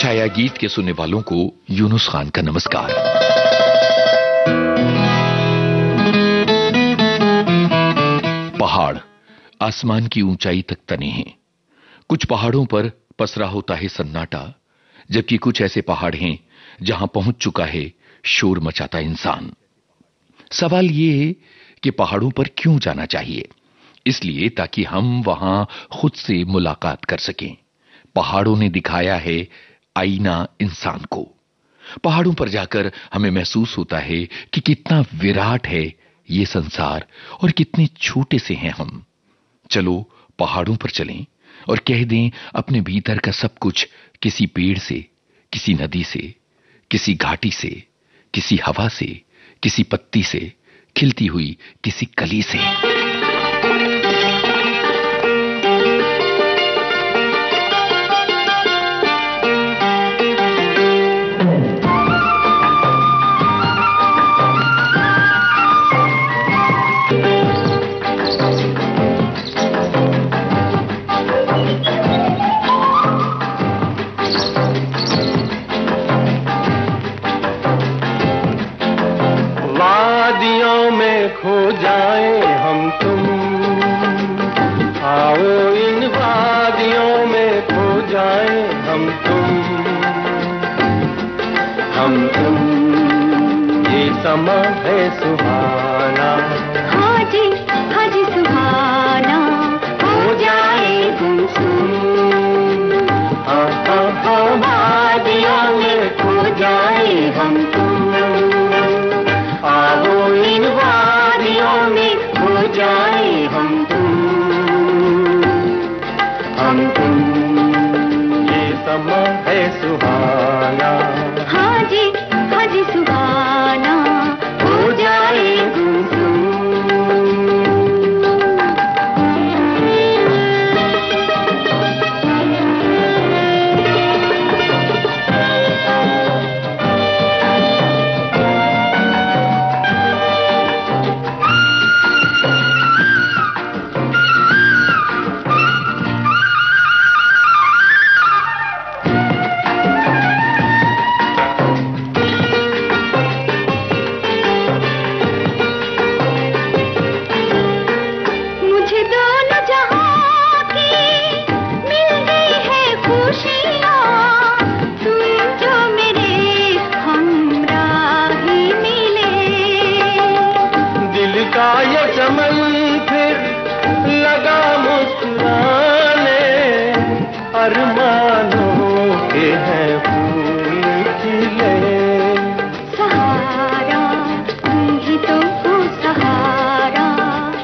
छाया गीत के सुनने वालों को यूनुस खान का नमस्कार। पहाड़ आसमान की ऊंचाई तक तने हैं। कुछ पहाड़ों पर पसरा होता है सन्नाटा, जबकि कुछ ऐसे पहाड़ हैं जहां पहुंच चुका है शोर मचाता इंसान। सवाल यह है कि पहाड़ों पर क्यों जाना चाहिए? इसलिए ताकि हम वहां खुद से मुलाकात कर सकें। पहाड़ों ने दिखाया है आईना इंसान को। पहाड़ों पर जाकर हमें महसूस होता है कि कितना विराट है ये संसार और कितने छोटे से हैं हम। चलो पहाड़ों पर चलें और कह दें अपने भीतर का सब कुछ किसी पेड़ से, किसी नदी से, किसी घाटी से, किसी हवा से, किसी पत्ती से, खिलती हुई किसी कली से। वादियों में खो जाए हम तुम, आओ इन वादियों में खो जाए हम तुम, ये समा है सुहाना। हाँ जी सुहाना, हो जाए गुमसुम। हाँ हाँ हाँ, वादियों में खो जाए हम तुम, आओ इन वादियों में खो जाए हम तुम, ये समा है सुहाना। हाँ जी सुहाना, हो जाए गुमसुम। अरमानों के हैं फूल खिले, सहारा तुम ही तो हो सहारा।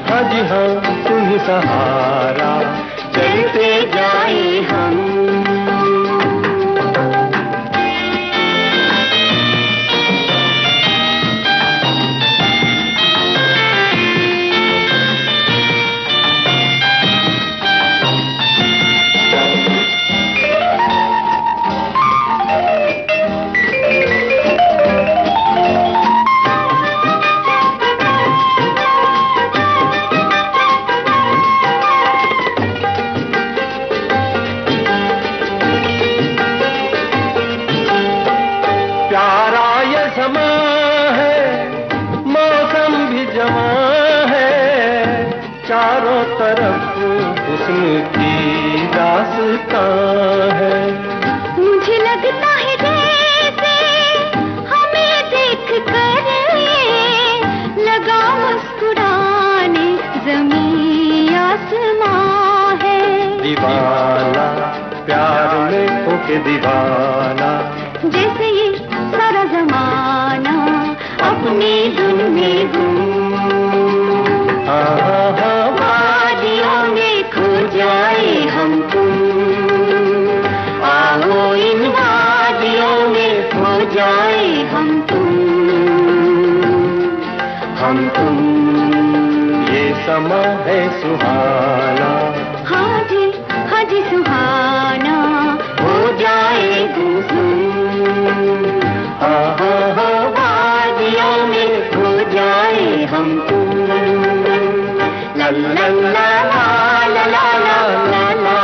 हाँ जी हाँ, तुम ही सहारा, चलते जाए हम। चारों तरफ हुस्न की दास्तां है। मुझे लगता है जैसे हमें देख कर लगा मुस्कुराने ज़मीं आसमां है। दीवाना प्यार में होके दीवाना, जैसे ये सारा ज़माना अपनी धुन में गुम। वादियों में खो जाए हम तुम, आओ इन वादियों में खो जाए हम तुम, ये समा है सुहाना। हाँ जी सुहाना, हो जाए गुमसुम। वादियों में खो जाए हम तुम, ला ला ला ला ला ला ला ला ला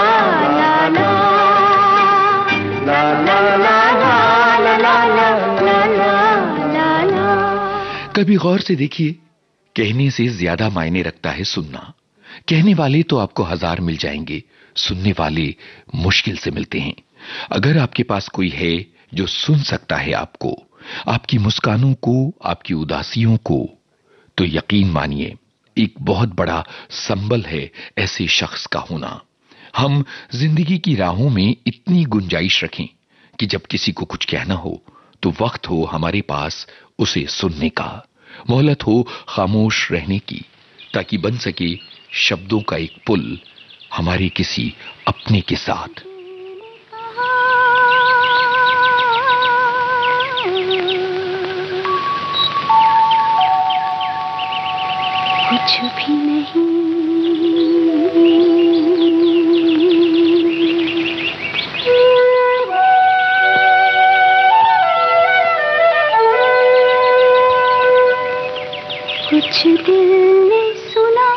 ला ला ला ला ला। कभी गौर से देखिए, कहने से ज्यादा मायने रखता है सुनना। कहने वाले तो आपको 1000 मिल जाएंगे, सुनने वाले मुश्किल से मिलते हैं। अगर आपके पास कोई है जो सुन सकता है आपको, आपकी मुस्कानों को, आपकी उदासियों को, तो यकीन मानिए एक बहुत बड़ा संबल है ऐसे शख्स का होना। हम जिंदगी की राहों में इतनी गुंजाइश रखें कि जब किसी को कुछ कहना हो तो वक्त हो हमारे पास उसे सुनने का, मोहलत हो खामोश रहने की, ताकि बन सके शब्दों का एक पुल हमारे किसी अपने के साथ। कुछ भी नहीं, कुछ दिल ने सुना,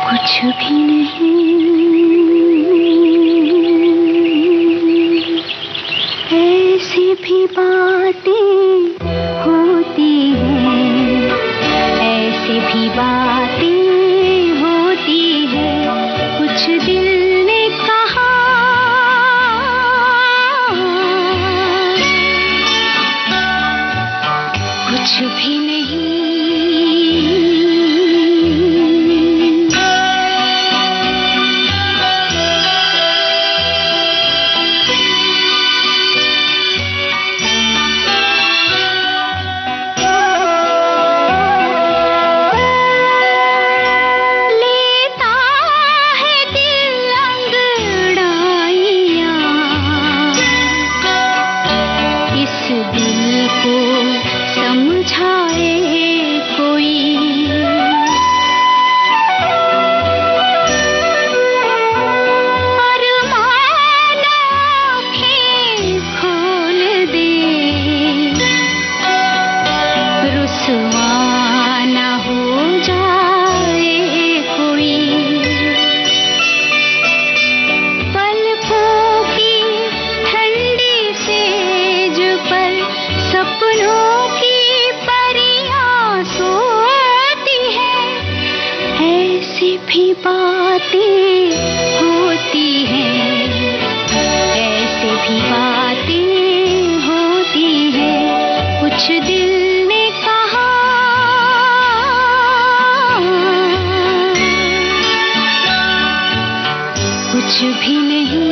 कुछ भी नहीं, ऐसी भी बातें होती हैं, ऐसी भी बातें होती हैं, कुछ दिल ने कहा, कुछ भी नहीं। कुछ भी नहीं।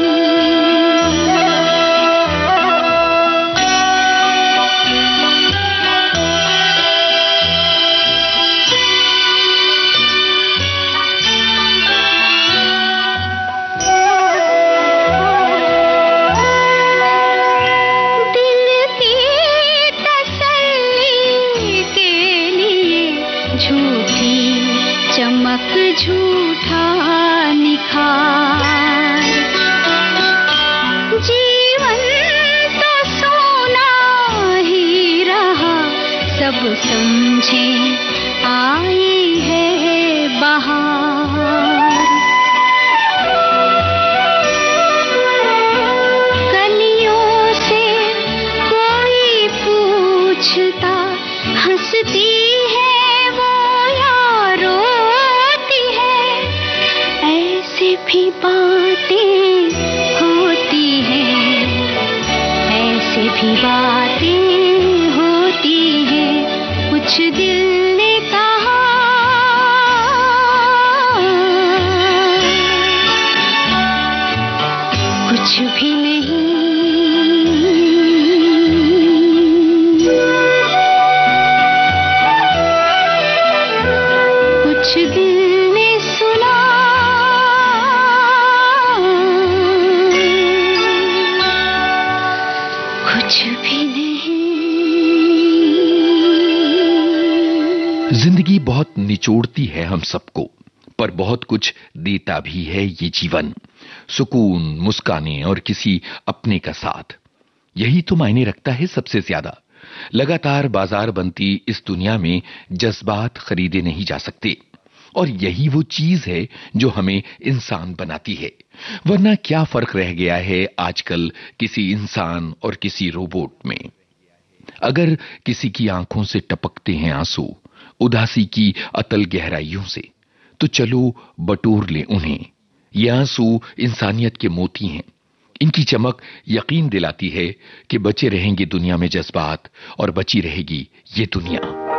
चमक झूठा निखार, जीवन तो सोना ही रहा, सब समझे आई है बहार। कलियों से कोई पूछता, हंसती है वो यारो, भी बातें होती हैं, ऐसे भी बातें होती हैं, कुछ दिल ने कहा, कुछ भी नहीं। कुछ दिल ने सुना, कुछ भी नहीं। जिंदगी बहुत निचोड़ती है हम सबको, पर बहुत कुछ देता भी है ये जीवन। सुकून, मुस्काने और किसी अपने का साथ, यही तो मायने रखता है सबसे ज्यादा। लगातार बाजार बनती इस दुनिया में जज्बात खरीदे नहीं जा सकते, और यही वो चीज है जो हमें इंसान बनाती है। वरना क्या फर्क रह गया है आजकल किसी इंसान और किसी रोबोट में। अगर किसी की आंखों से टपकते हैं आंसू उदासी की अतल गहराइयों से, तो चलो बटोर लें उन्हें। ये आंसू इंसानियत के मोती हैं। इनकी चमक यकीन दिलाती है कि बचे रहेंगे दुनिया में जज्बात और बची रहेगी ये दुनिया।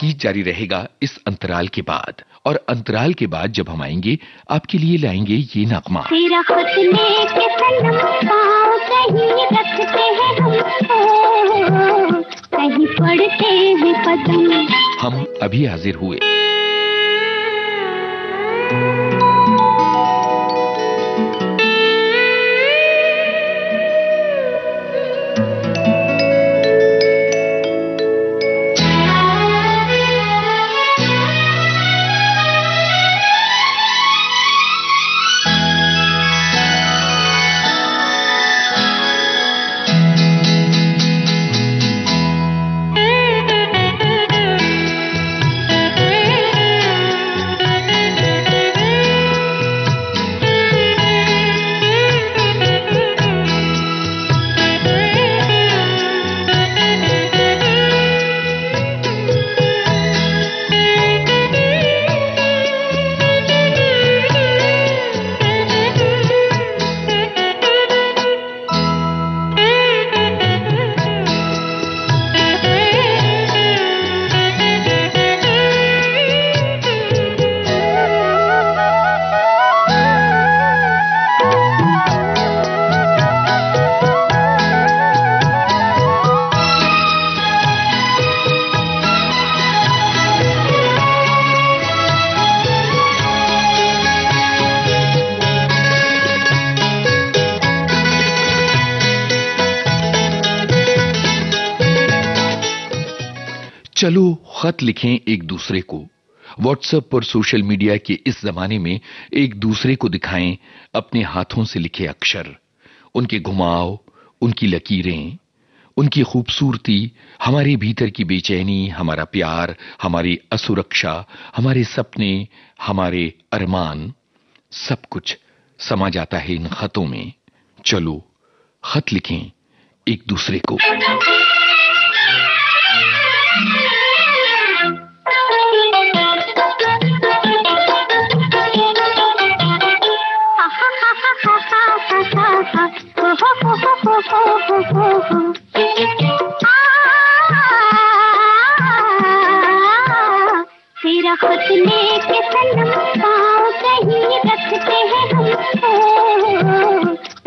गीत जारी रहेगा इस अंतराल के बाद, और अंतराल के बाद जब हम आएंगे आपके लिए लाएंगे ये नगमा। तेरा खत लेके सनम पाँव कहीं रखते हैं हम, कहीं पढ़ते हैं कदम। हम अभी हाजिर हुए। चलो खत लिखें एक दूसरे को। व्हाट्सएप और सोशल मीडिया के इस जमाने में एक दूसरे को दिखाएं अपने हाथों से लिखे अक्षर, उनके घुमाव, उनकी लकीरें, उनकी खूबसूरती, हमारे भीतर की बेचैनी, हमारा प्यार, हमारी असुरक्षा, हमारे सपने, हमारे अरमान, सब कुछ समा जाता है इन खतों में। चलो खत लिखें एक दूसरे को। तेरा खत लेके सनम पाँव कहीं रखते हैं हम,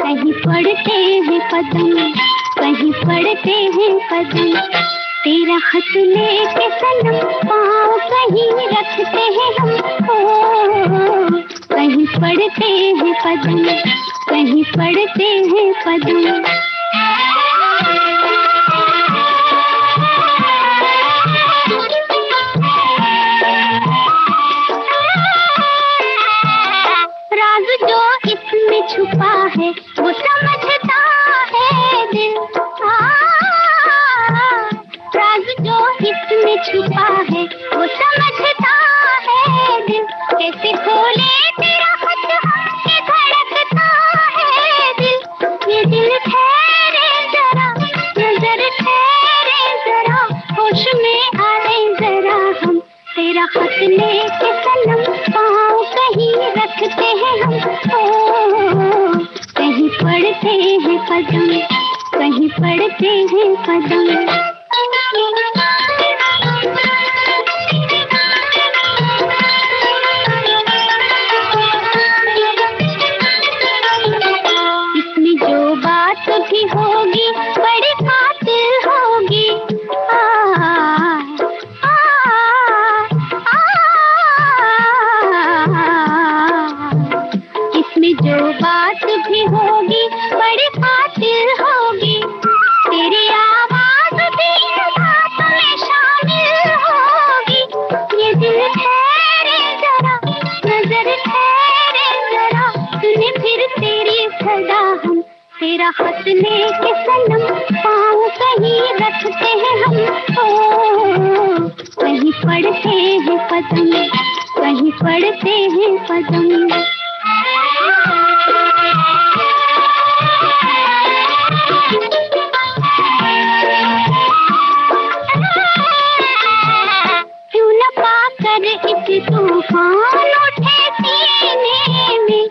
कहीं पढ़ते हैं कदम, कहीं पढ़ते हैं कदम। तेरा खत लेके सनम पाँव कहीं रखते हैं हम, कहीं पढ़ते हैं कदम, कहीं पढ़ते हैं कदम। छुपा है वो समझता है दिल, राज जो इसमें छुपा है वो समझता है दिल। कैसे खोले तेरा खत हमसे धड़कता है दिल। ये दिल ठहरे जरा, नजर ठहरे जरा, होश में आए जरा हम। तेरा खत लेके सनम पाँव कहीं रखते हैं हम, कहीं पढ़ते हैं कदम, कहीं पढ़ते हैं कदम। इसमें जो बात भी होगी बड़ी खातिर होगी, इसमें जो बात भी होगी बड़ी खातिर होगी। तेरी आवाज भी बात में शामिल होगी। ये दिल ठहरे जरा, नजर ठहरे जरा, सुने फिर तेरी सदा हम। तेरा खत लेके सनम पाँव कहीं रखते हैं हम, कहीं पढ़ते हैं कदम, कहीं पढ़ते हैं कदम। क्यों न पाकर इस तूफान उठे सीने में,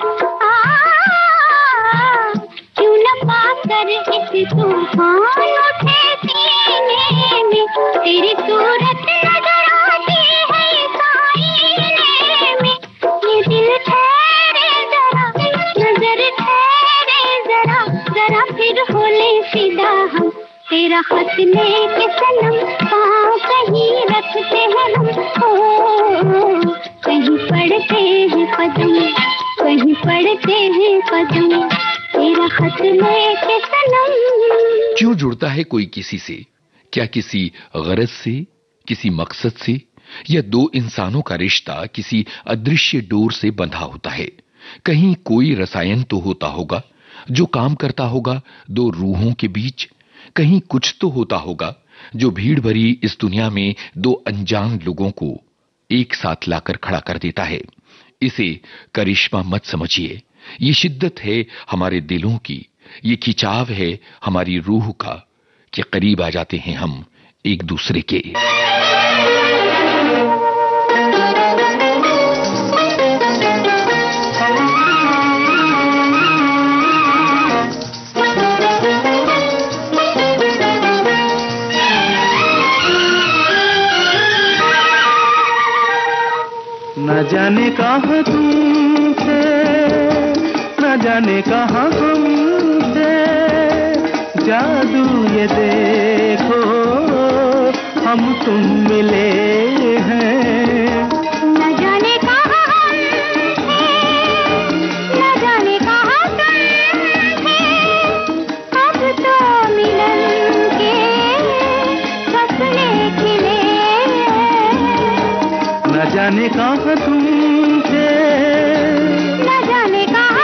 क्यों न पाकर इस तूफान उठे सीने में। तेरी सूरत नजर आती है साईने में। ये दिल ठहरे जरा, नजर ठहरे जरा, जरा फिर होले फिदा हम। तेरा खत लेके सनम पाँव कहीं रखते हैं हम, कहीं पढ़ते हैं कदम, कहीं पढ़ते हैं कदम। तेरा खत लेके सनम। क्यों जुड़ता है कोई किसी से? क्या किसी गरज से, किसी मकसद से, या दो इंसानों का रिश्ता किसी अदृश्य डोर से बंधा होता है? कहीं कोई रसायन तो होता होगा जो काम करता होगा दो रूहों के बीच। कहीं कुछ तो होता होगा जो भीड़ भरी इस दुनिया में दो अनजान लोगों को एक साथ लाकर खड़ा कर देता है। इसे करिश्मा मत समझिए, ये शिद्दत है हमारे दिलों की, ये खिंचाव है हमारी रूह का कि करीब आ जाते हैं हम एक दूसरे के। न जाने कहाँ तुमसे, न जाने कहाँ हमसे, जादू ये देखो हम तुम मिले हैं। न जाने कहाँ हम थे, न जाने कहाँ तुम थे, अब तो मिलन के फसले खिले जाने कहाँ तुम थे, न जाने कहाँ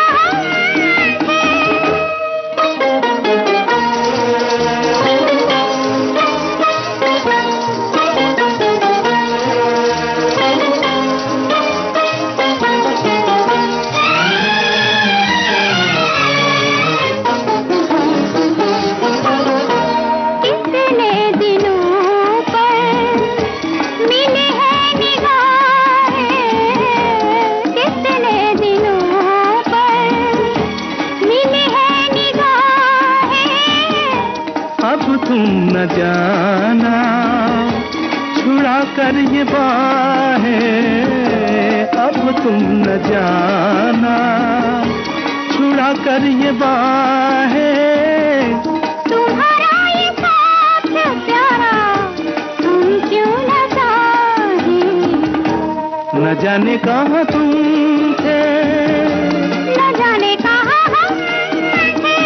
न जाना छुड़ा कर ये बाहें, अब तुम न जाना छुड़ा कर ये बाहें। तुम्हारा ये साथ प्यारा तुम क्यों न चाहे, न जाने कहाँ तुम थे, न जाने कहाँ हम थे।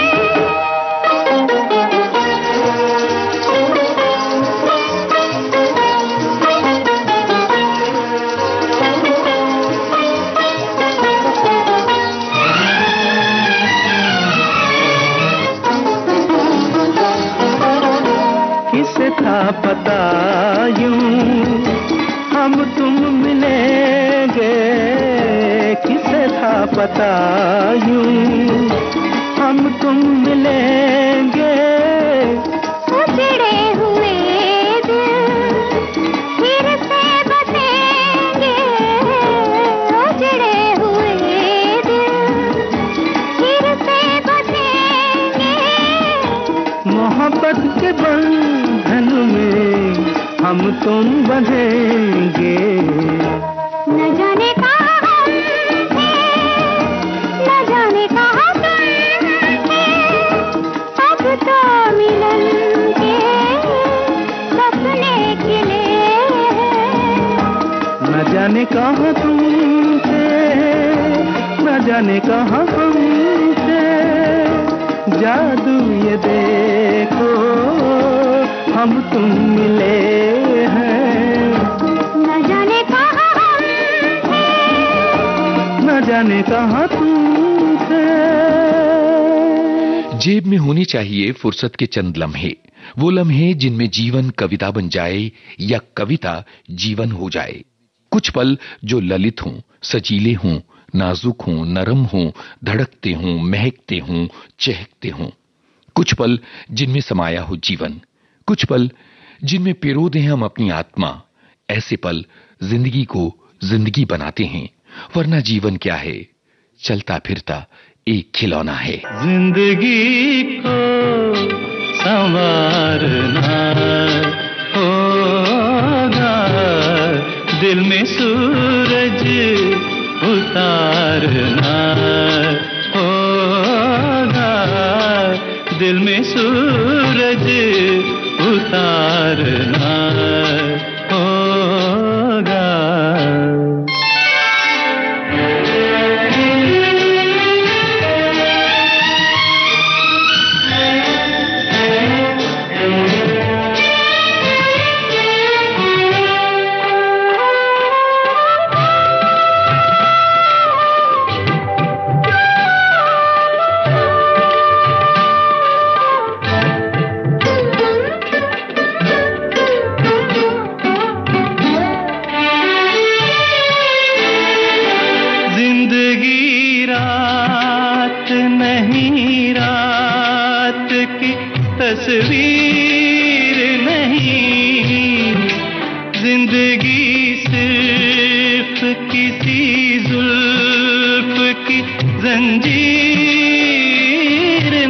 किसे था पता यूं हम तुम मिलेंगे, किसे था पता यूं हम तुम मिलेंगे। उजड़े हुए दिल फिर से बसेंगे, उजड़े हुए दिल फिर से बसेंगे। मोहब्बत के बंधन में हम तुम बंधेंगे। न जाने कहाँ हम थे, न जाने कहाँ तुम थे, अब तो मिलन के सपने खिले हैं। न जाने कहाँ तुम थे, न जाने कहाँ हम थे। जादू ये देखो हम तुम मिले हैं। न जाने कहाँ हम थे, न जाने कहाँ तुम थे। जेब में होने चाहिए फुर्सत के चंद लम्हे, वो लम्हे जिनमें जीवन कविता बन जाए या कविता जीवन हो जाए। कुछ पल जो ललित हों, सजीले हों, नाजुक हों, नरम हों, धड़कते हों, महकते हों, चहकते हों। कुछ पल जिनमें समाया हो जीवन, कुछ पल जिनमें पिरो दें हम अपनी आत्मा। ऐसे पल जिंदगी को जिंदगी बनाते हैं, वरना जीवन क्या है, चलता फिरता एक खिलौना है। जिंदगी को संवारना होगा, दिल में सूरज उतारना होगा, दिल में सूरज उतारना होगा। तस्वीर नहीं, जिंदगी सिर्फ किसी जुल्फ की जंजीर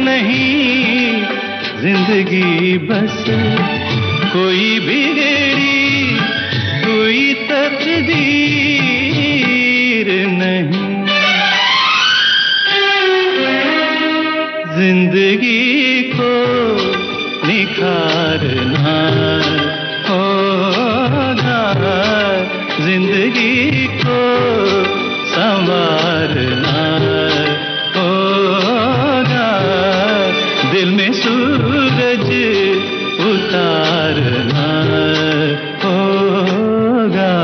नहीं। जिंदगी बस कोई बिगड़ी कोई तकदीर नहीं। जिंदगी को निखारना होगा, जिंदगी को संवारना होगा, दिल में सूरज उतारना होगा।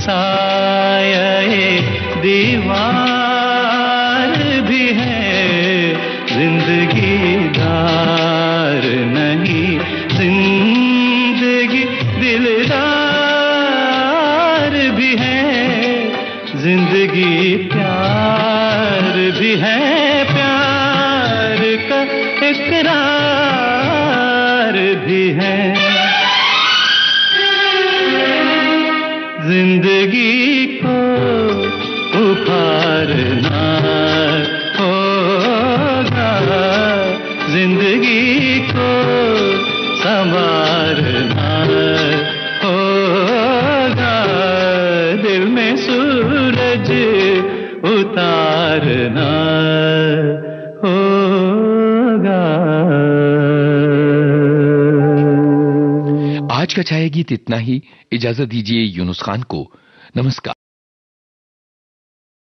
साये दीवार भी है, जिंदगी दार नहीं, जिंदगी दिलदार भी है, जिंदगी प्यार भी है, प्यार का इकरार भी है। जिंदगी को उखाड़ना होगा, जिंदगी को संवारना होगा, दिल में सूरज उतारना होगा। आज का छाया गीत इतना ही। इजाजत दीजिए यूनुस खान को। नमस्कार।